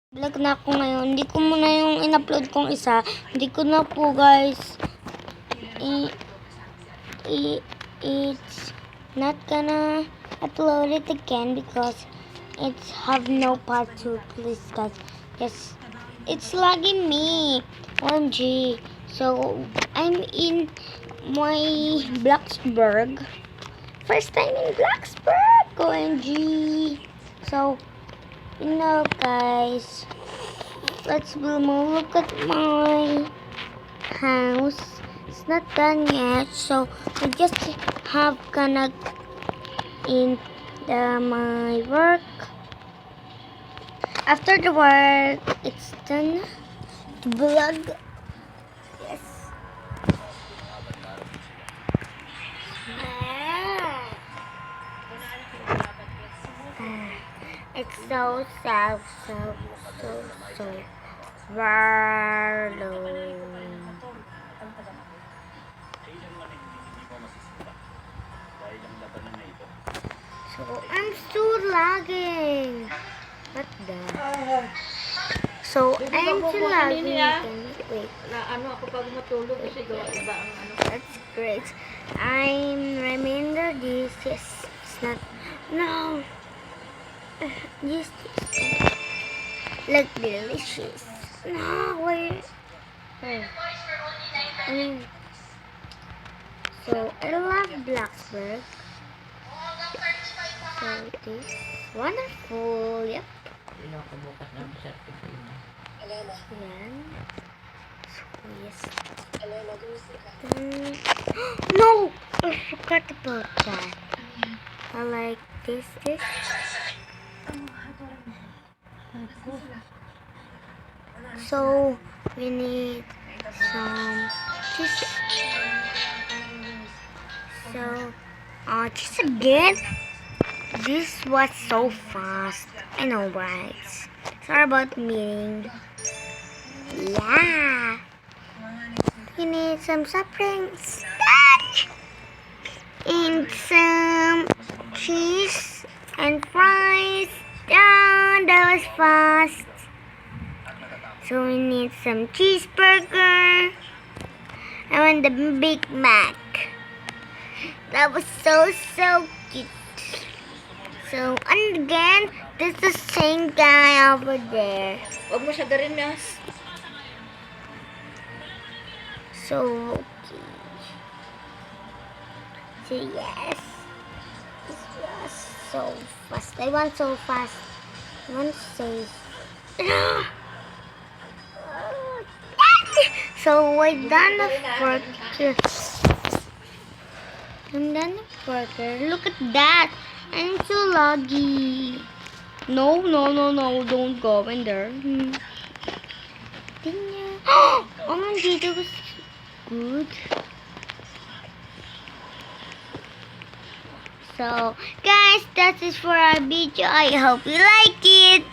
Vlog na ako ngayon. Hindi ko muna yung in-upload kong isa. Hindi ko na po guys. It's not gonna upload it again because it's have no part 2. Please guys. Yes. It's lagging me. OMG. So I'm in my Blacksburg. First time in Blacksburg. OMG. So you know guys, let's go look at my house. It's not done yet, so I just have gonna in my work. After the work, it's done to vlog. Yes. It's so sad, so warlow. So I'm still lagging. What the? So I'm still lagging. Wait. Ano ako pag matulog kasi gawa iba ang ano. That's great. I'm remember this. Yes, it's not. No. Just look delicious. No, wait. So I love Blacksburg. So this wonderful. Yep. Hindi ako bukas ng certificate. Yan. So yes. No, I forgot about that. I like this. So we need some cheese. So cheese again. This was so fast. I know, right? Sorry about meeting. Yeah. We need some saplings and some cheese and fries. Oh, that was fast. So we need some cheeseburger. I want the Big Mac. That was so cute. So and again, this is the same guy over there. Huwag mo siya garin, Mias. So okay. So yes. This was so fast. I want so fast. I want to say. So we're done the burger. I'm done the burger. Look at that. I'm so laggy. No, don't go in there. Oh my god, that was good. So guys, that is for our video. I hope you like it.